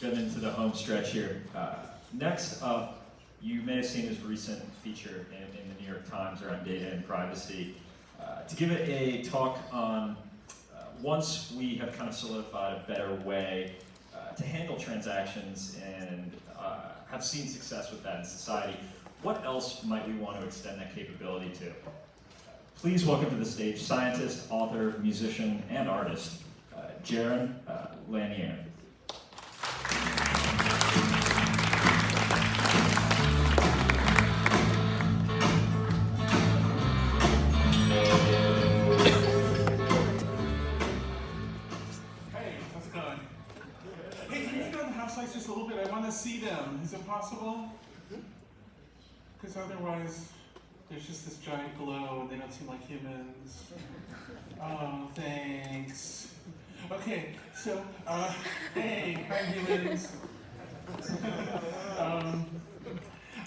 getting into the home stretch here. Next up, you may have seen his recent feature in the New York Times around data and privacy. To give it a talk on once we have kind of solidified a better way to handle transactions and have seen success with that in society, what else might we want to extend that capability to? Please welcome to the stage scientist, author, musician, and artist, Jaron Lanier. Just a little bit. I want to see them. Is it possible? Because otherwise, there's just this giant glow and they don't seem like humans. Oh, thanks. Okay, so, hey, hi humans.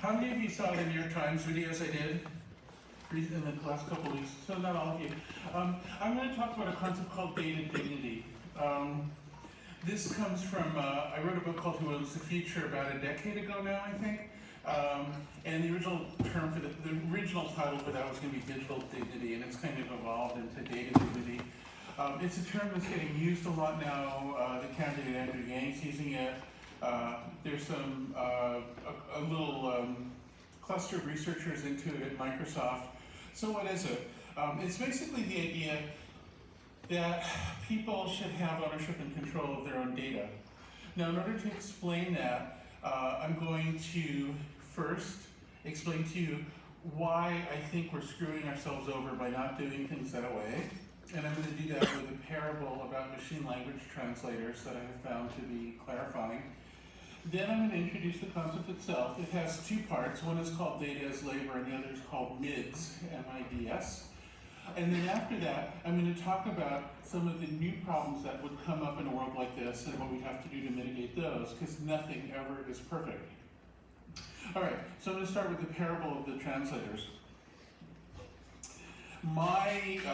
How many of you saw the New York Times videos I did in the last couple of weeks? So not all of you. I'm going to talk about a concept called data dignity. This comes from, I wrote a book called Who Owns the Future about a decade ago now, I think. And the original term for the original title for that was going to be digital dignity, and it's kind of evolved into data dignity. It's a term that's getting used a lot now. The candidate Andrew Yang's using it. There's some, a little cluster of researchers into it at Microsoft. So what is it? It's basically the idea that people should have ownership and control of their own data. Now, in order to explain that, I'm going to first explain to you why I think we're screwing ourselves over by not doing things that way. And I'm going to do that with a parable about machine language translators that I have found to be clarifying. Then I'm going to introduce the concept itself. It has two parts. One is called data as labor, and the other is called MIDS, M-I-D-S. And then after that, I'm going to talk about some of the new problems that would come up in a world like this and what we have to do to mitigate those, because nothing ever is perfect. All right, so I'm going to start with the parable of the translators. My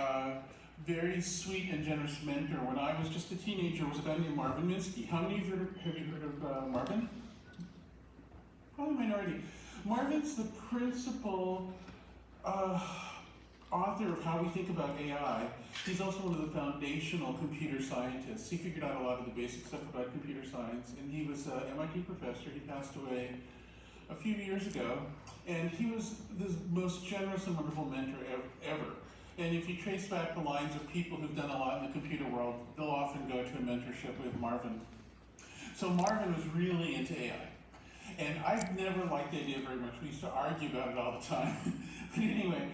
very sweet and generous mentor when I was just a teenager was a guy named Marvin Minsky. How many of you have heard of Marvin? Probably a minority. Marvin's the principal author of How We Think About AI. He's also one of the foundational computer scientists. He figured out a lot of the basic stuff about computer science, and he was an MIT professor. He passed away a few years ago, and he was the most generous and wonderful mentor ever. And if you trace back the lines of people who've done a lot in the computer world, they'll often go to a mentorship with Marvin. So Marvin was really into AI. And I've never liked the idea very much. We used to argue about it all the time. But anyway,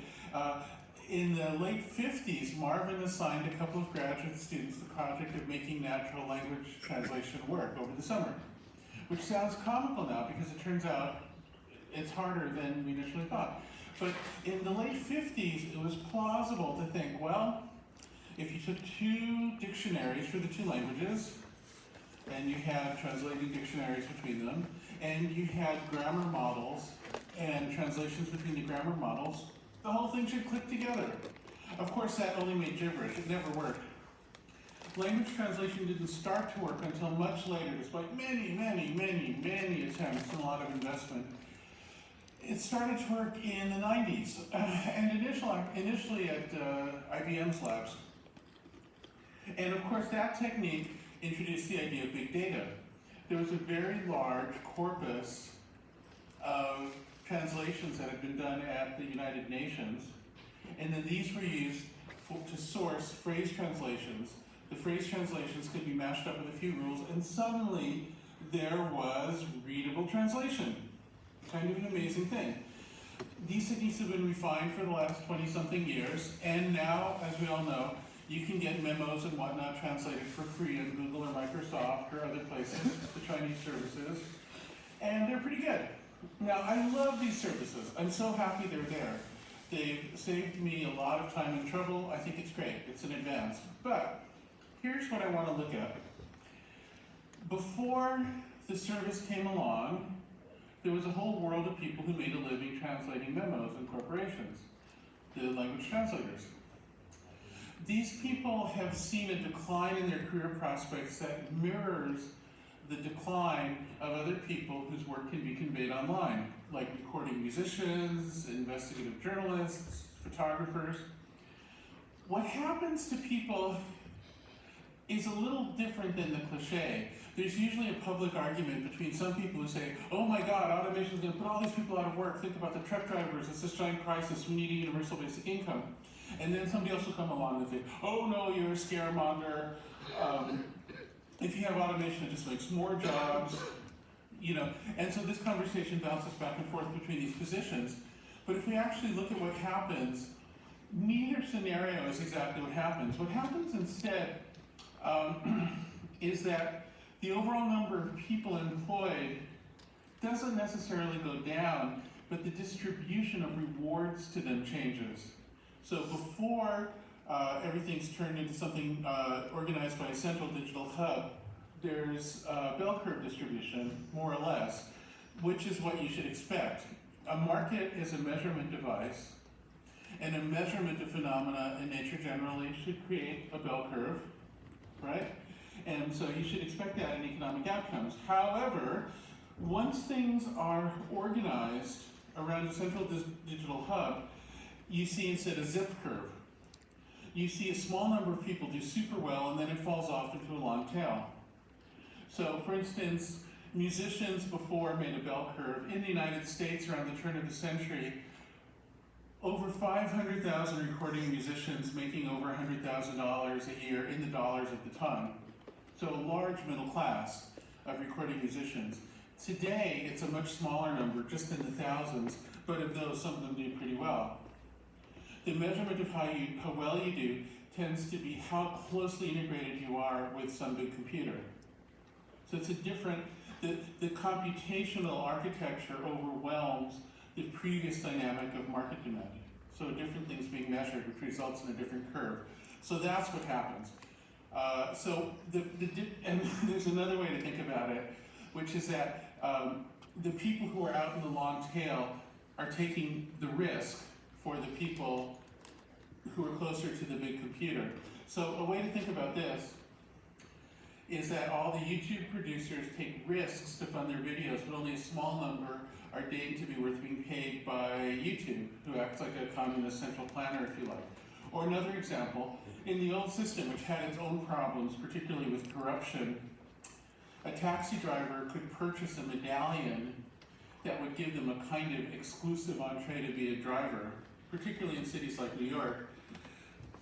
in the late 50s, Marvin assigned a couple of graduate students the project of making natural language translation work over the summer, which sounds comical now because it turns out it's harder than we initially thought. But in the late 50s, it was plausible to think, well, if you took two dictionaries for the two languages, and you had translating dictionaries between them, and you had grammar models and translations between the grammar models, the whole thing should click together. Of course, that only made gibberish. It never worked. Language translation didn't start to work until much later, despite many attempts and a lot of investment. It started to work in the 90s, and initially at IBM's labs. And of course, that technique introduced the idea of big data. There was a very large corpus of translations that had been done at the United Nations, and then these were used to source phrase translations. The phrase translations could be mashed up with a few rules, and suddenly there was readable translation. Kind of an amazing thing. These techniques have been refined for the last 20-something years, and now, as we all know, you can get memos and whatnot translated for free on Google or Microsoft or other places, the Chinese services, and they're pretty good. Now, I love these services. I'm so happy they're there. They've saved me a lot of time and trouble. I think it's great. It's an advance. But here's what I want to look at. Before the service came along, there was a whole world of people who made a living translating memos in corporations, the language translators. These people have seen a decline in their career prospects that mirrors the decline of other people whose work can be conveyed online, like recording musicians, investigative journalists, photographers. What happens to people is a little different than the cliche. There's usually a public argument between some people who say, oh my God, automation is going to put all these people out of work. Think about the truck drivers. It's this giant crisis. We need a universal basic income. And then somebody else will come along and say, oh no, you're a scaremonger. If you have automation, it just makes more jobs. And so this conversation bounces back and forth between these positions. But if we actually look at what happens, neither scenario is exactly what happens. What happens instead is that the overall number of people employed doesn't necessarily go down, but the distribution of rewards to them changes. So before everything's turned into something organized by a central digital hub, there's a bell curve distribution, more or less, which is what you should expect. A market is a measurement device, and a measurement of phenomena in nature generally should create a bell curve, right? And so you should expect that in economic outcomes. However, once things are organized around a central digital hub, you see instead a zip curve. You see a small number of people do super well, and then it falls off into a long tail. So, for instance, musicians before made a bell curve. In the United States, around the turn of the century, over 500,000 recording musicians making over $100,000 a year in the dollars at the time. So a large middle class of recording musicians. Today, it's a much smaller number, just in the thousands, but of those, some of them do pretty well. The measurement of how well you do tends to be how closely integrated you are with some big computer. So it's a different, the computational architecture overwhelms the previous dynamic of market demand. So different things being measured, which results in a different curve. So that's what happens. And there's another way to think about it, which is that the people who are out in the long tail are taking the risk for the people who are closer to the big computer. So a way to think about this is that all the YouTube producers take risks to fund their videos, but only a small number are deemed to be worth being paid by YouTube, who acts like a communist central planner, if you like. Or another example, in the old system, which had its own problems, particularly with corruption, a taxi driver could purchase a medallion that would give them a kind of exclusive entree to be a driver, particularly in cities like New York.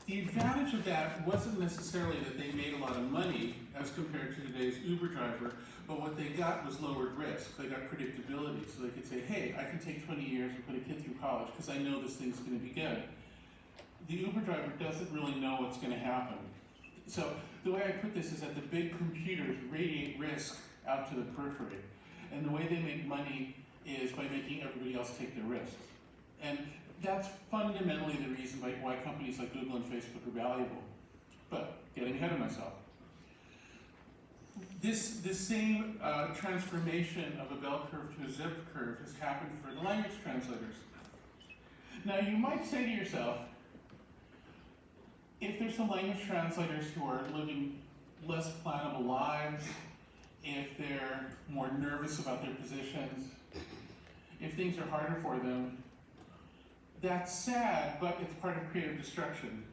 The advantage of that wasn't necessarily that they made a lot of money as compared to today's Uber driver, but what they got was lowered risk. They got predictability, so they could say, hey, I can take 20 years and put a kid through college because I know this thing's going to be good. The Uber driver doesn't really know what's going to happen. So the way I put this is that the big computers radiate risk out to the periphery. And the way they make money is by making everybody else take their risks. And that's fundamentally the reason why companies like Google and Facebook are valuable. But getting ahead of myself. This same transformation of a bell curve to a zip curve has happened for the language translators. Now you might say to yourself, if there's some language translators who are living less plannable lives, if they're more nervous about their positions, if things are harder for them, that's sad, but it's part of creative destruction.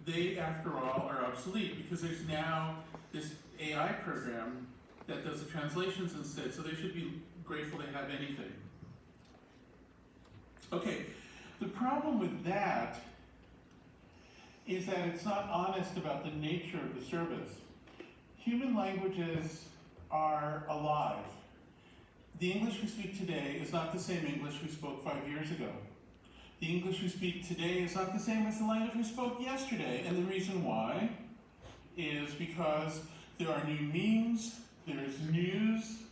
They, after all, are obsolete because there's now this AI program that does the translations instead, so they should be grateful they have anything. Okay, the problem with that is that it's not honest about the nature of the service. Human languages are alive. The English we speak today is not the same English we spoke 5 years ago. The English we speak today is not the same as the language we spoke yesterday, and the reason why is because there are new memes, there's news,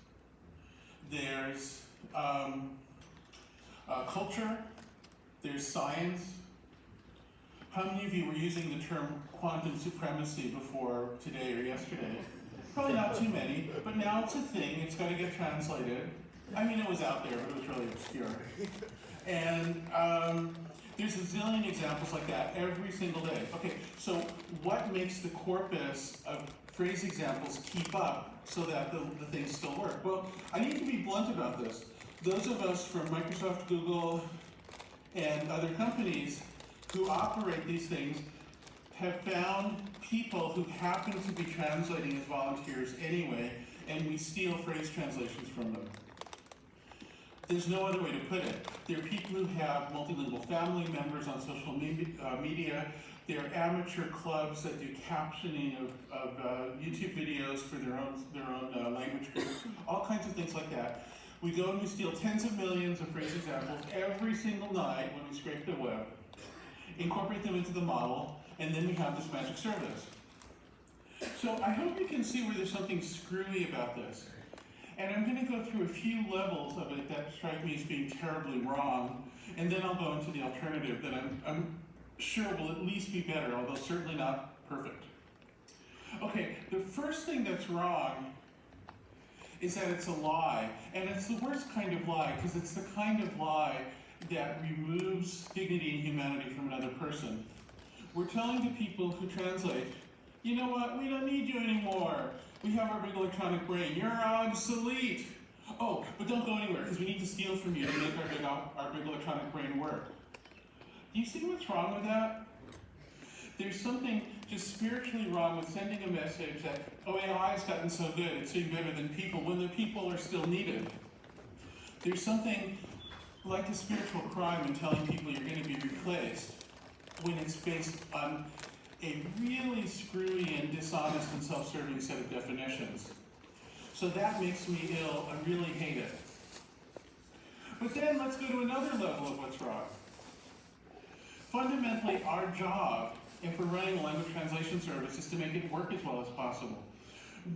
there's culture, there's science. How many of you were using the term quantum supremacy before today or yesterday? Probably not too many, but now it's a thing, it's got to get translated. I mean, it was out there, but it was really obscure. And there's a zillion examples like that every single day. Okay, so what makes the corpus of phrase examples keep up so that the things still work? Well, I need to be blunt about this. Those of us from Microsoft, Google, and other companies who operate these things have found people who happen to be translating as volunteers anyway, and we steal phrase translations from them. There's no other way to put it. There are people who have multilingual family members on social media. There are amateur clubs that do captioning of YouTube videos for their own language groups, all kinds of things like that. We go and we steal tens of millions of phrase examples every single night when we scrape the web, incorporate them into the model, and then we have this magic service. So I hope you can see where there's something screwy about this. And I'm going to go through a few levels of it that strike me as being terribly wrong, and then I'll go into the alternative that I'm sure will at least be better, although certainly not perfect. Okay, the first thing that's wrong is that it's a lie, and it's the worst kind of lie, because it's the kind of lie that removes dignity and humanity from another person. We're telling the people who translate, you know what, we don't need you anymore. We have our big electronic brain. You're obsolete. Oh, but don't go anywhere, because we need to steal from you to make our big electronic brain work. Do you see what's wrong with that? There's something just spiritually wrong with sending a message that, oh, AI's gotten so good, it's doing better than people, when the people are still needed. There's something like a spiritual crime in telling people you're going to be replaced when it's based on a really screwy and dishonest and self-serving set of definitions. So that makes me ill. I really hate it. But then let's go to another level of what's wrong. Fundamentally, our job, if we're running a language translation service, is to make it work as well as possible.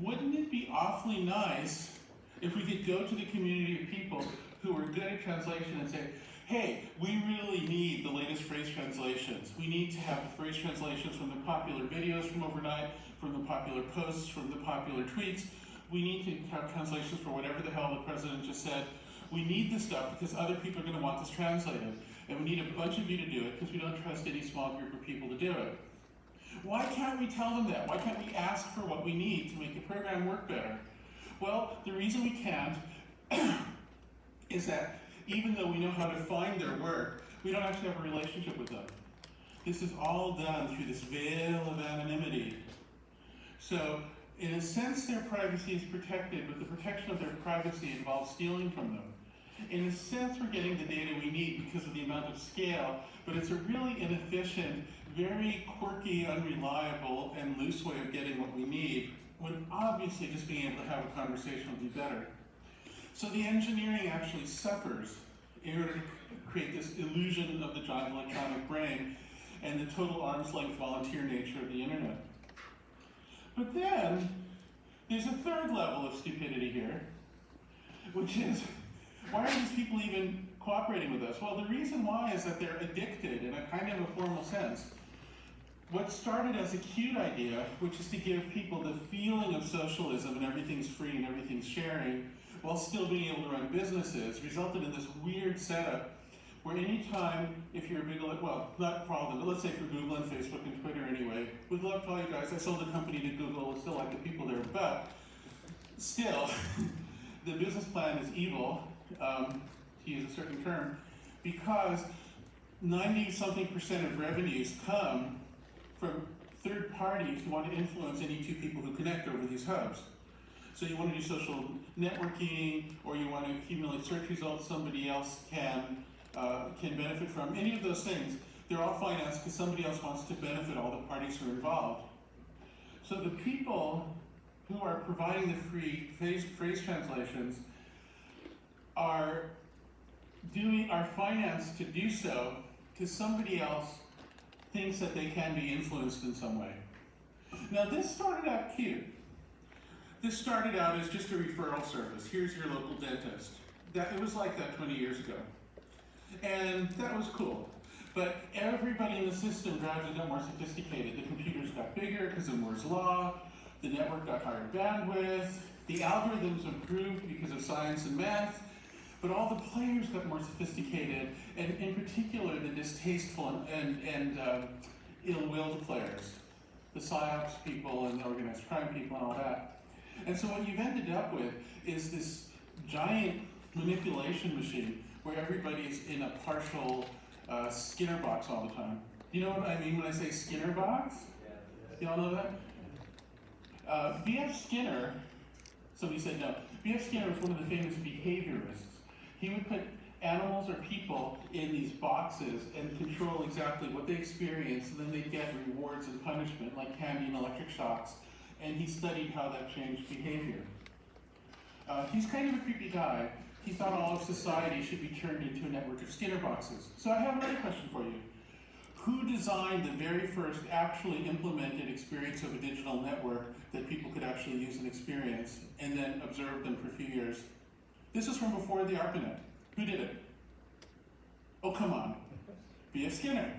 Wouldn't it be awfully nice if we could go to the community of people who are good at translation and say, hey, we really need the latest phrase translations. We need to have the phrase translations from the popular videos from overnight, from the popular posts, from the popular tweets. We need to have translations for whatever the hell the president just said. We need this stuff because other people are going to want this translated. And we need a bunch of you to do it because we don't trust any small group of people to do it. Why can't we tell them that? Why can't we ask for what we need to make the program work better? Well, the reason we can't is that even though we know how to find their work, we don't actually have a relationship with them. This is all done through this veil of anonymity. So, in a sense, their privacy is protected, but the protection of their privacy involves stealing from them. In a sense, we're getting the data we need because of the amount of scale, but it's a really inefficient, very quirky, unreliable, and loose way of getting what we need, when obviously just being able to have a conversation would be better. So the engineering actually suffers in order to create this illusion of the giant electronic brain and the total arm's length volunteer nature of the internet. But then, there's a third level of stupidity here, which is, why are these people even cooperating with us? Well, the reason why is that they're addicted in a kind of a formal sense. What started as a cute idea, which is to give people the feeling of socialism and everything's free and everything's sharing, while still being able to run businesses, resulted in this weird setup where anytime, if you're a big, well, not for all of them, but let's say for Google and Facebook and Twitter anyway, we'd love to all you guys, I sold the company to Google, still like the people there, but still, the business plan is evil, to use a certain term, because 90-something% of revenues come from third parties who want to influence any two people who connect over these hubs. So you want to do social networking, or you want to accumulate search results somebody else can benefit from. Any of those things, they're all financed because somebody else wants to benefit all the parties who are involved. So the people who are providing the free phrase translations are financed to do so because somebody else thinks that they can be influenced in some way. Now this started out cute. This started out as just a referral service. Here's your local dentist. It was like that 20 years ago. And that was cool. But everybody in the system gradually got more sophisticated. The computers got bigger because of Moore's Law. The network got higher bandwidth. The algorithms improved because of science and math. But all the players got more sophisticated, and in particular, the distasteful and ill-willed players. the PSYOPs people and the organized crime people and all that. And so what you've ended up with is this giant manipulation machine where everybody's in a partial Skinner box all the time. You know what I mean when I say Skinner box? Y'all know that? B.F. Skinner, somebody said no. B.F. Skinner was one of the famous behaviorists. He would put animals or people in these boxes and control exactly what they experience, and then they'd get rewards and punishment, like candy and electric shocks. And he studied how that changed behavior. He's kind of a creepy guy. He thought all of society should be turned into a network of Skinner boxes. So I have another question for you. Who designed the very first actually implemented experience of a digital network that people could actually use and experience, and then observe them for a few years? This is from before the ARPANET. Who did it? Oh, come on. B.F. Skinner.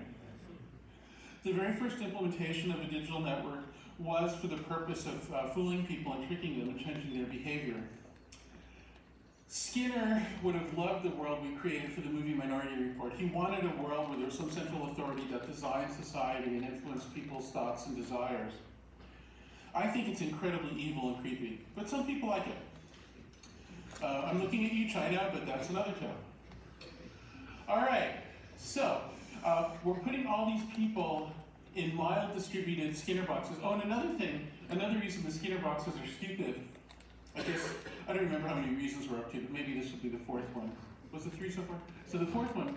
The very first implementation of a digital network was for the purpose of fooling people and tricking them and changing their behavior. Skinner would have loved the world we created for the movie Minority Report. He wanted a world where there was some central authority that designed society and influenced people's thoughts and desires. I think it's incredibly evil and creepy, but some people like it. I'm looking at you, China, but that's another tale. All right, so we're putting all these people in mild distributed Skinner boxes. Oh, and another reason the Skinner boxes are stupid, I guess, I don't remember how many reasons we're up to, but maybe this will be the fourth one. Was it 3 so far? So the fourth one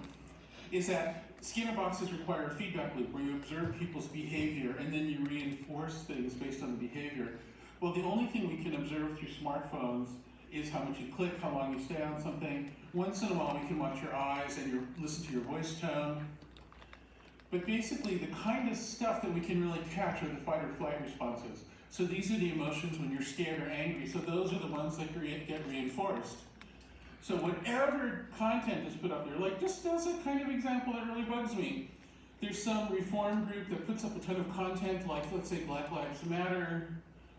is that Skinner boxes require a feedback loop where you observe people's behavior and then you reinforce things based on the behavior. Well, the only thing we can observe through smartphones is how much you click, how long you stay on something. Once in a while we can watch your eyes and listen to your voice tone. But basically the kind of stuff that we can really catch are the fight or flight responses. So these are the emotions when you're scared or angry. So those are the ones that get reinforced. So whatever content is put up there, like just as a kind of example that really bugs me, there's some reform group that puts up a ton of content, like let's say Black Lives Matter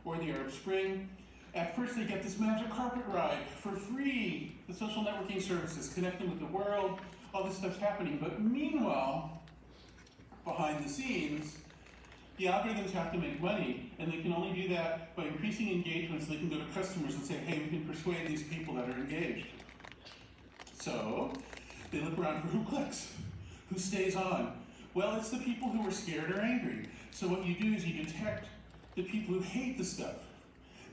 or the Arab Spring. At first they get this magic carpet ride for free, the social networking services, connecting with the world, all this stuff's happening. But meanwhile, behind the scenes, the algorithms have to make money, and they can only do that by increasing engagement so they can go to customers and say, hey, we can persuade these people that are engaged. So they look around for who clicks, who stays on. Well, it's the people who are scared or angry. So what you do is you detect the people who hate the stuff.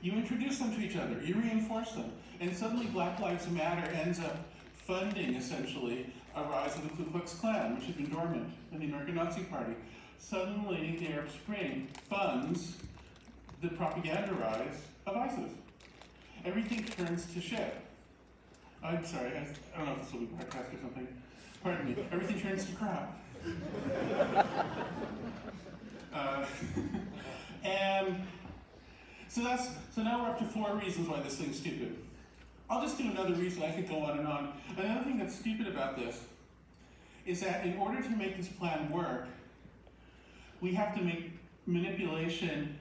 You introduce them to each other, you reinforce them, and suddenly Black Lives Matter ends up funding, essentially, a rise of the Ku Klux Klan, which had been dormant, and the American Nazi Party. Suddenly, the Arab Spring funds the propaganda rise of ISIS. Everything turns to shit. I'm sorry, I don't know if this will be broadcast or something. Pardon me. Everything turns to crap. And so now we're up to 4 reasons why this thing's stupid. I'll just do another reason. I could go on and on. Another thing that's stupid about this is that in order to make this plan work, we have to make manipulation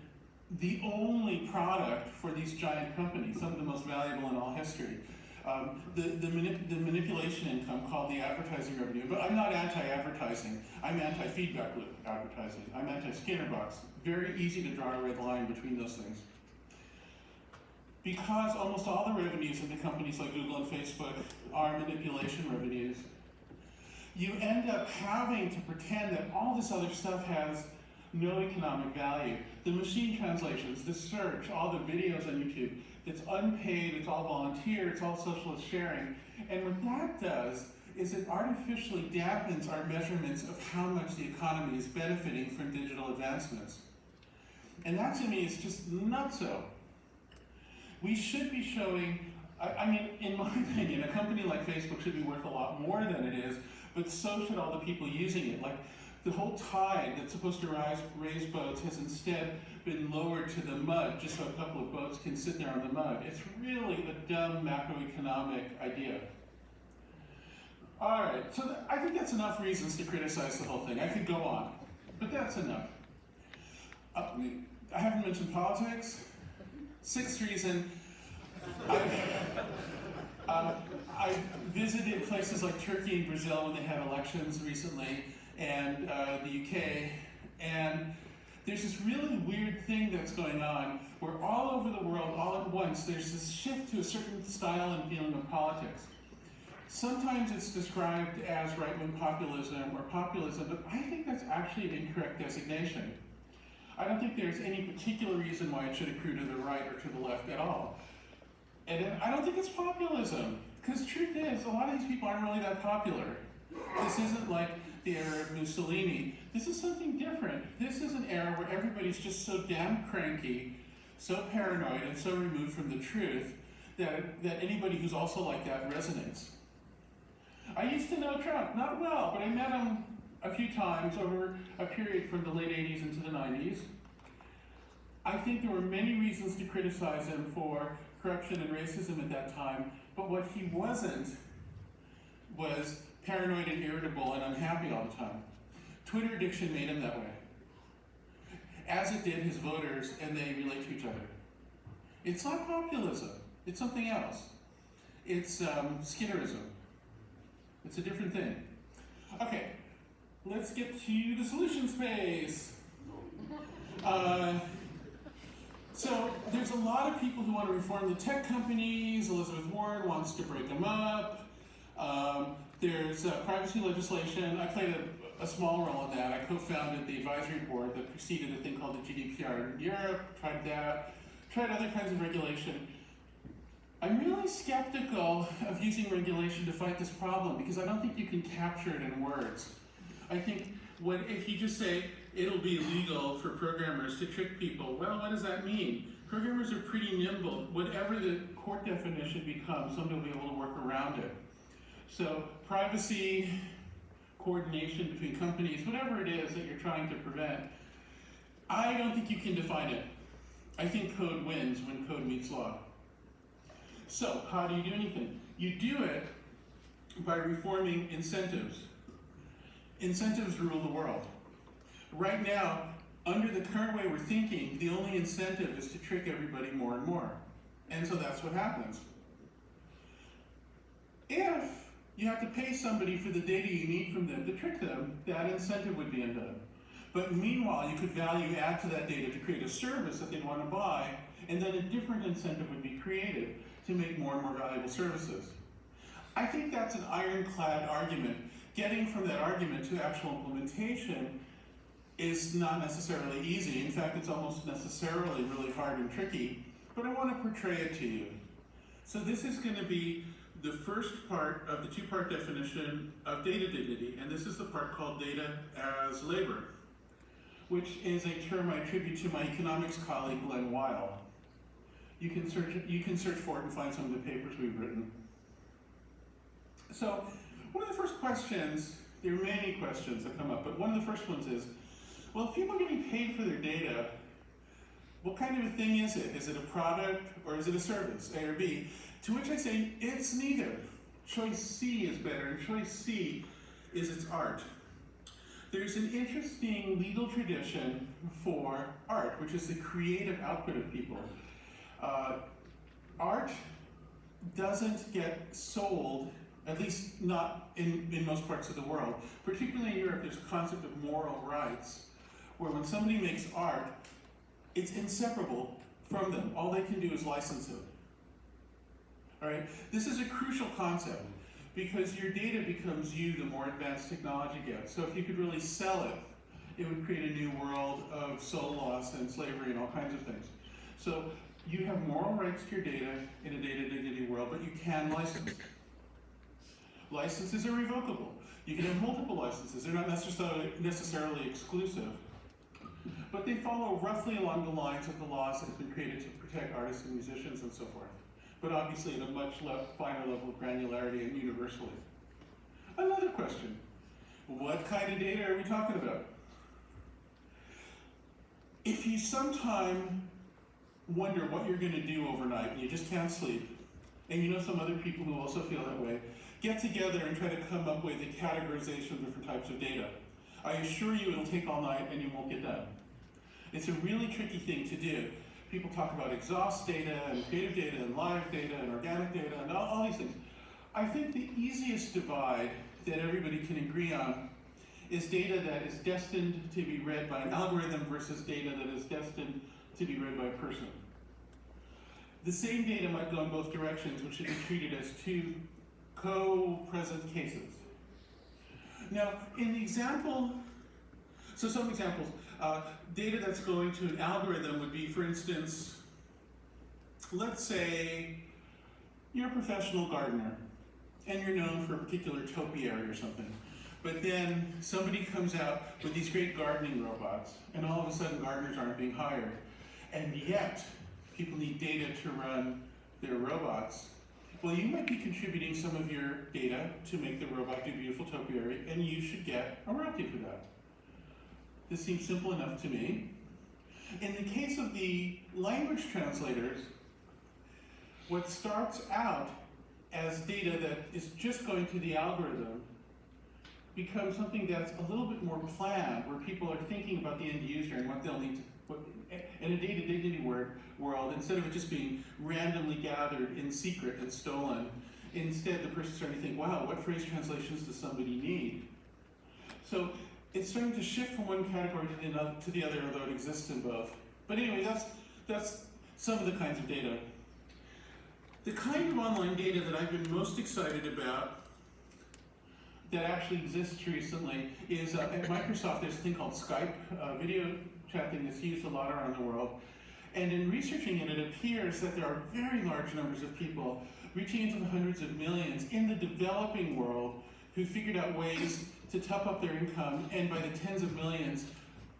the only product for these giant companies, some of the most valuable in all history. The manipulation income called the advertising revenue, but I'm not anti-advertising. I'm anti-feedback loop advertising. I'm anti-Skinner box. Very easy to draw a red line between those things. Because almost all the revenues of the companies like Google and Facebook are manipulation revenues, you end up having to pretend that all this other stuff has no economic value. The machine translations, the search, all the videos on YouTube, it's unpaid, it's all volunteer, it's all socialist sharing. And what that does is it artificially dampens our measurements of how much the economy is benefiting from digital advancements. And that to me is just nutso. We should be showing, I mean, in my opinion, a company like Facebook should be worth a lot more than it is, but so should all the people using it. Like, the whole tide that's supposed to raise boats has instead been lowered to the mud just so a couple of boats can sit there on the mud. It's really a dumb macroeconomic idea. All right, so I think that's enough reasons to criticize the whole thing. I could go on, but that's enough. I haven't mentioned politics. 6th reason, I visited places like Turkey and Brazil when they had elections recently, and the UK, and there's this really weird thing that's going on where all over the world, all at once, there's this shift to a certain style and feeling of politics. Sometimes it's described as right-wing populism or populism, but I think that's actually an incorrect designation. I don't think there's any particular reason why it should accrue to the right or to the left at all. And I don't think it's populism, because the truth is, a lot of these people aren't really that popular. This isn't like the era of Mussolini. This is something different. This is an era where everybody's just so damn cranky, so paranoid, and so removed from the truth that anybody who's also like that resonates. I used to know Trump, not well, but I met him a few times over a period from the late 80s into the 90s. I think there were many reasons to criticize him for corruption and racism at that time, but what he wasn't was paranoid and irritable and unhappy all the time. Twitter addiction made him that way, as it did his voters, and they relate to each other. It's not populism, it's something else. It's Skinnerism. It's a different thing. Okay, let's get to the solution space. So there's a lot of people who want to reform the tech companies. Elizabeth Warren wants to break them up. There's privacy legislation. I played a small role in that. I co-founded the advisory board that preceded a thing called the GDPR in Europe, tried that, tried other kinds of regulation. I'm really skeptical of using regulation to fight this problem because I don't think you can capture it in words. I think if you just say, it'll be illegal for programmers to trick people, well, what does that mean? Programmers are pretty nimble. Whatever the court definition becomes, somebody will be able to work around it. So privacy, coordination between companies, whatever it is that you're trying to prevent, I don't think you can define it. I think code wins when code meets law. So how do you do anything? You do it by reforming incentives. Incentives rule the world. Right now, under the current way we're thinking, the only incentive is to trick everybody more and more. And so that's what happens. If you have to pay somebody for the data you need from them to trick them, that incentive would be undone. But meanwhile, you could value add to that data to create a service that they'd want to buy, and then a different incentive would be created to make more and more valuable services. I think that's an ironclad argument. Getting from that argument to actual implementation is not necessarily easy. In fact, it's almost necessarily really hard and tricky, but I want to portray it to you. So this is going to be the first part of the two-part definition of data dignity, and this is the part called data as labor, which is a term I attribute to my economics colleague, Glenn Weil. You can search for it and find some of the papers we've written. So one of the first questions, there are many questions that come up, but one of the first ones is, well, if people are getting paid for their data, what kind of a thing is it? Is it a product or is it a service, A or B? To which I say, it's neither. Choice C is better, and choice C is its art. There's an interesting legal tradition for art, which is the creative output of people. Art doesn't get sold, at least not in most parts of the world. Particularly in Europe, there's a concept of moral rights, where when somebody makes art, it's inseparable from them. All they can do is license it. All right? This is a crucial concept, because your data becomes you the more advanced technology gets. So if you could really sell it, it would create a new world of soul loss and slavery and all kinds of things. So you have moral rights to your data in a data dignity world, but you can license. Licenses are revocable. You can have multiple licenses. They're not necessarily exclusive, but they follow roughly along the lines of the laws that have been created to protect artists and musicians and so forth, but obviously at a much finer level of granularity and universally. Another question, what kind of data are we talking about? If you sometime wonder what you're going to do overnight and you just can't sleep, and you know some other people who also feel that way, get together and try to come up with a categorization of different types of data. I assure you it'll take all night and you won't get done. It's a really tricky thing to do. People talk about exhaust data and creative data and live data and organic data and all these things. I think the easiest divide that everybody can agree on is data that is destined to be read by an algorithm versus data that is destined to be read by a person. The same data might go in both directions, which should be treated as two co-present cases. Now, in the example, so some examples, data that's going to an algorithm would be, for instance, let's say you're a professional gardener and you're known for a particular topiary or something. But then somebody comes out with these great gardening robots, and all of a sudden gardeners aren't being hired. And yet, people need data to run their robots. Well, you might be contributing some of your data to make the robot do beautiful topiary, and you should get a royalty for that. This seems simple enough to me. In the case of the language translators, what starts out as data that is just going to the algorithm becomes something that's a little bit more planned, where people are thinking about the end user and what they'll need to, in a data dignity world, instead of it just being randomly gathered in secret and stolen, instead the person's starting to think, wow, what phrase translations does somebody need? So it's starting to shift from one category to the other, although it exists in both. But anyway, that's some of the kinds of data. The kind of online data that I've been most excited about that actually exists recently is at Microsoft. There's a thing called Skype, video chatting that's used a lot around the world. And in researching it, it appears that there are very large numbers of people, reaching into the hundreds of millions, in the developing world who figured out ways to top up their income, and by the tens of millions,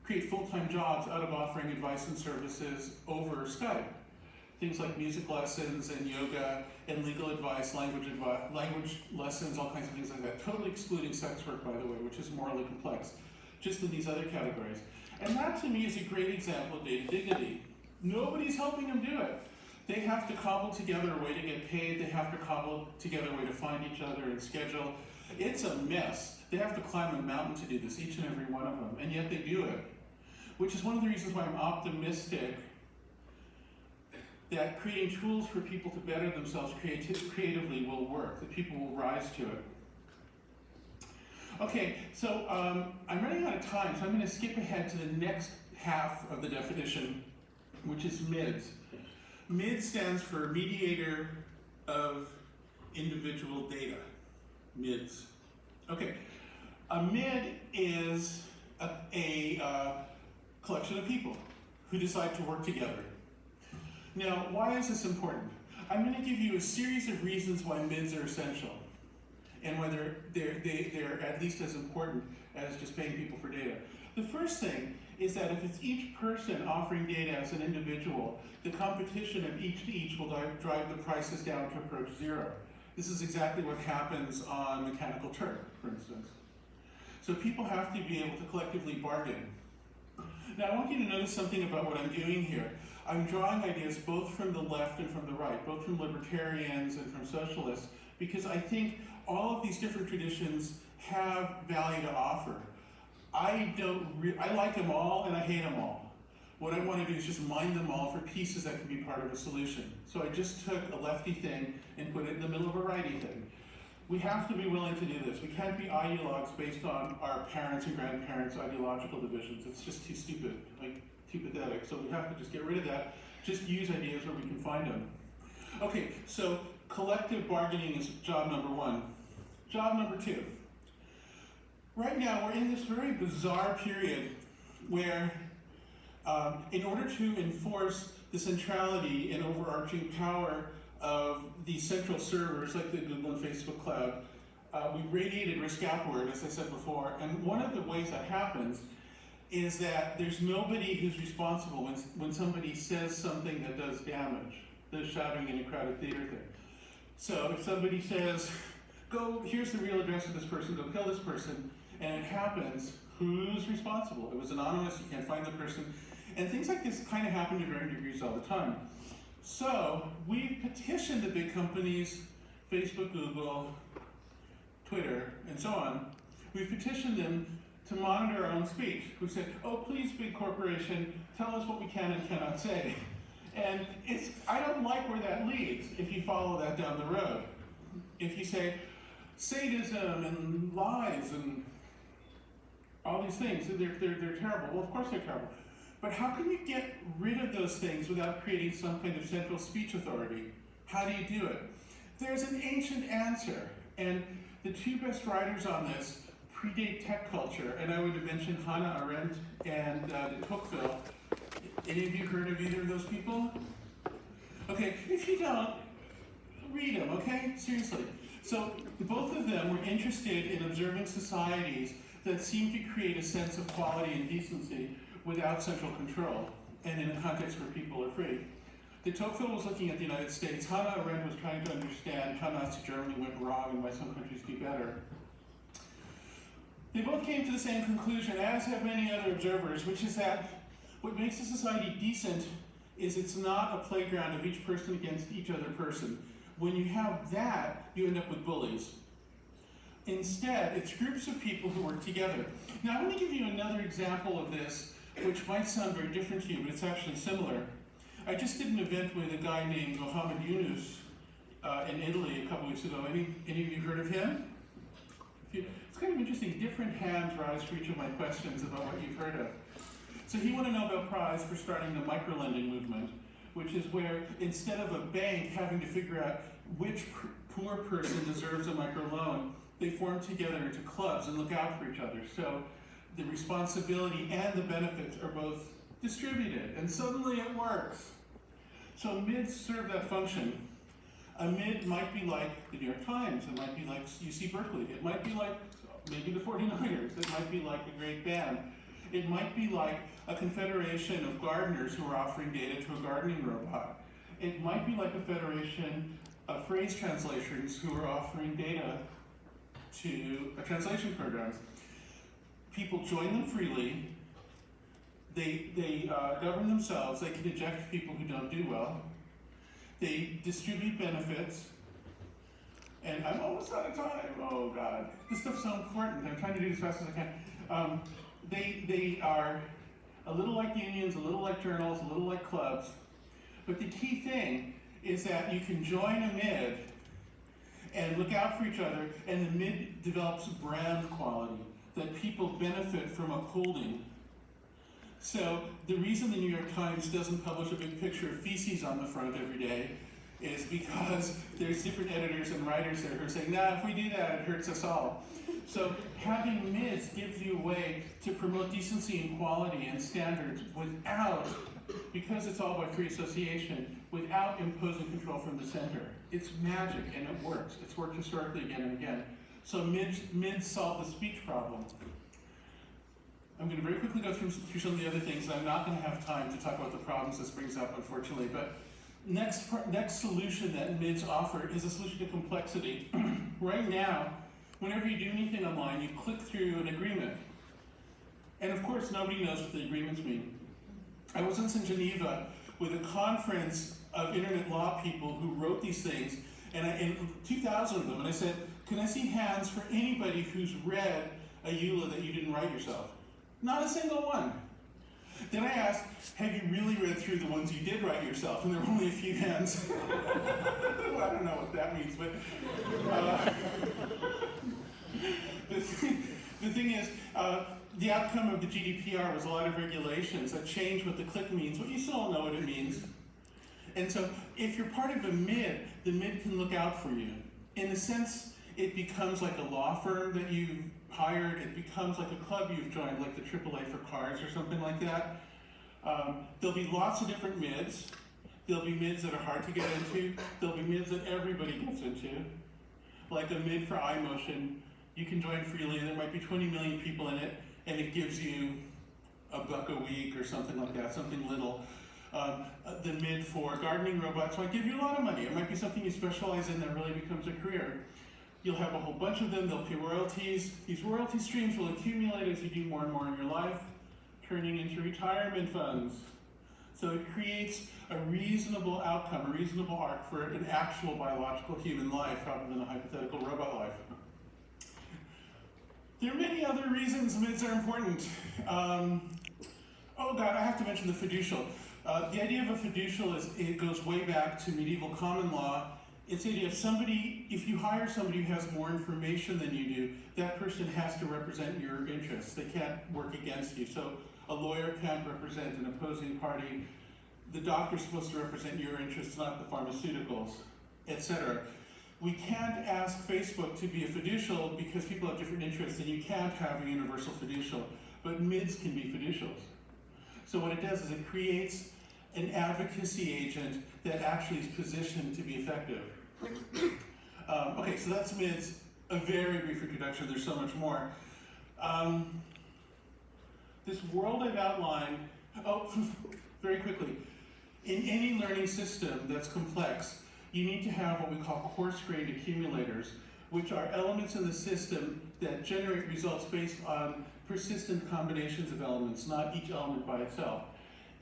create full-time jobs out of offering advice and services over Skype. Things like music lessons and yoga and legal advice, language lessons, all kinds of things like that. Totally excluding sex work, by the way, which is morally complex, just in these other categories. And that to me is a great example of data dignity. Nobody's helping them do it. They have to cobble together a way to get paid. They have to cobble together a way to find each other and schedule. It's a mess. They have to climb a mountain to do this, each and every one of them, and yet they do it. Which is one of the reasons why I'm optimistic that creating tools for people to better themselves creatively will work, that people will rise to it. Okay, so I'm running out of time, so I'm going to skip ahead to the next half of the definition, which is MIDS. MIDS stands for Mediator of Individual Data. MIDS. Okay, a MID is a collection of people who decide to work together. Now, why is this important? I'm going to give you a series of reasons why MIDs are essential, and why they're at least as important as just paying people for data. The first thing is that if it's each person offering data as an individual, the competition of each to each will drive the prices down to approach zero. This is exactly what happens on Mechanical Turk, for instance. So people have to be able to collectively bargain. Now, I want you to notice something about what I'm doing here. I'm drawing ideas both from the left and from the right, both from libertarians and from socialists, because I think all of these different traditions have value to offer. I like them all and I hate them all. What I want to do is just mine them all for pieces that can be part of a solution. So I just took a lefty thing and put it in the middle of a righty thing. We have to be willing to do this. We can't be ideologues based on our parents' and grandparents' ideological divisions. It's just too stupid, like too pathetic. So we have to just get rid of that. Just use ideas where we can find them. Okay, so collective bargaining is job number one. Job number two. Right now, we're in this very bizarre period where in order to enforce the centrality and overarching power of the central servers like the Google and Facebook cloud, we radiated risk outward, as I said before, and one of the ways that happens is that there's nobody who's responsible when somebody says something that does damage, the shouting in a crowded theater thing. So if somebody says, here's the real address of this person, go kill this person, and it happens, who's responsible? It was anonymous, you can't find the person. And things like this kind of happen to varying degrees all the time. So we've petitioned the big companies, Facebook, Google, Twitter, and so on. We've petitioned them to monitor our own speech. We've said, oh, please, big corporation, tell us what we can and cannot say. And I don't like where that leads if you follow that down the road. If you say sadism and lies and all these things, they're terrible. Well, of course they're terrible. But how can you get rid of those things without creating some kind of central speech authority? How do you do it? There's an ancient answer, and the two best writers on this predate tech culture, and I would have mentioned Hannah Arendt and de Tocqueville. Any of you heard of either of those people? Okay, if you don't, read them, okay? Seriously. So both of them were interested in observing societies that seem to create a sense of quality and decency without central control, and in a context where people are free. De Tocqueville was looking at the United States. Hannah Arendt was trying to understand how Nazi Germany went wrong and why some countries do better. They both came to the same conclusion, as have many other observers, which is that what makes a society decent is it's not a playground of each person against each other person. When you have that, you end up with bullies. Instead, it's groups of people who work together. Now, I want to give you another example of this, which might sound very different to you, but it's actually similar. I just did an event with a guy named Mohammed Yunus in Italy a couple weeks ago. Any of you heard of him? It's kind of interesting. Different hands rise for each of my questions about what you've heard of. So he won a Nobel Prize for starting the microlending movement, which is where instead of a bank having to figure out which poor person deserves a microloan, they form together into clubs and look out for each other. So the responsibility and the benefits are both distributed, and suddenly it works. So MIDs serve that function. A MID might be like the New York Times, it might be like UC Berkeley, it might be like maybe the 49ers, it might be like a great band. It might be like a confederation of gardeners who are offering data to a gardening robot. It might be like a federation of phrase translations who are offering data to a translation program. People join them freely, they govern themselves, they can eject people who don't do well, they distribute benefits, and I'm almost out of time, oh God. This stuff's so important, I'm trying to do this as fast as I can. They are a little like unions, a little like journals, a little like clubs, but the key thing is that you can join a MID and look out for each other, and the MID develops brand quality that people benefit from upholding. So the reason the New York Times doesn't publish a big picture of feces on the front every day is because there's different editors and writers there who are saying, nah, if we do that, it hurts us all. So having MIDs gives you a way to promote decency and quality and standards without, because it's all by free association, without imposing control from the center. It's magic and it works. It's worked historically again and again. So MIDs solve the speech problem. I'm going to very quickly go through some of the other things. I'm not going to have time to talk about the problems this brings up, unfortunately, but next solution that MIDs offer is a solution to complexity. Right now, whenever you do anything online, you click through an agreement. And of course, nobody knows what the agreements mean. I was once in Geneva with a conference of internet law people who wrote these things, and 2,000 of them, and I said, can I see hands for anybody who's read a EULA that you didn't write yourself? Not a single one. Then I asked, have you really read through the ones you did write yourself? And there were only a few hands. Well, I don't know what that means, but the thing is, the outcome of the GDPR was a lot of regulations that changed what the click means, but you still don't know what it means. And so if you're part of a MID, the MID can look out for you. In a sense, it becomes like a law firm that you've hired, it becomes like a club you've joined, like the AAA for cars or something like that. There'll be lots of different MIDs. There'll be MIDs that are hard to get into. There'll be MIDs that everybody gets into. Like a MID for iMotion, you can join freely, and there might be 20 million people in it, and it gives you $1 a week or something like that, something little. The MID for gardening robots might give you a lot of money. It might be something you specialize in that really becomes a career. You'll have a whole bunch of them, they'll pay royalties. These royalty streams will accumulate as you do more and more in your life, turning into retirement funds. So it creates a reasonable outcome, a reasonable arc for an actual biological human life rather than a hypothetical robot life. There are many other reasons MIDs are important. Oh God, I have to mention the fiducial. The idea of a fiducial is, it goes way back to medieval common law, It's the idea of somebody, if you hire somebody who has more information than you do, that person has to represent your interests. They can't work against you. So a lawyer can't represent an opposing party. The doctor's supposed to represent your interests, not the pharmaceuticals, etc. We can't ask Facebook to be a fiducial because people have different interests, and you can't have a universal fiducial, but MIDs can be fiducials. So what it does is it creates an advocacy agent that actually is positioned to be effective. Okay, so that's MIDs, a very brief introduction, there's so much more. This world I've outlined, very quickly, in any learning system that's complex, you need to have what we call coarse-grained accumulators, which are elements in the system that generate results based on persistent combinations of elements, not each element by itself.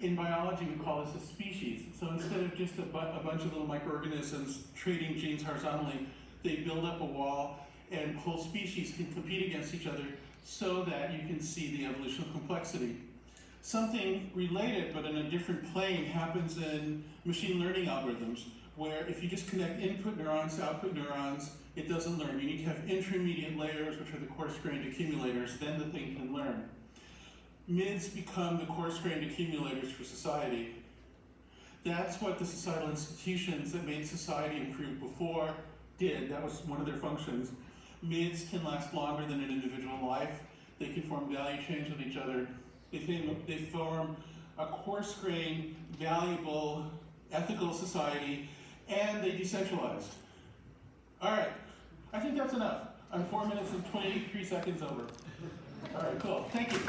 In biology, we call this a species. So instead of just a bunch of little microorganisms trading genes horizontally, they build up a wall, and whole species can compete against each other so that you can see the evolution of complexity. Something related, but in a different plane, happens in machine learning algorithms, where if you just connect input neurons to output neurons, it doesn't learn. You need to have intermediate layers, which are the coarse-grained accumulators, then the thing can learn. MIDs become the coarse-grained accumulators for society. That's what the societal institutions that made society improve before did. That was one of their functions. MIDs can last longer than an individual life. They can form value chains with each other. They form a coarse-grained, valuable, ethical society, and they decentralized. All right, I think that's enough. I'm 4 minutes and 23 seconds over. All right, cool. Thank you.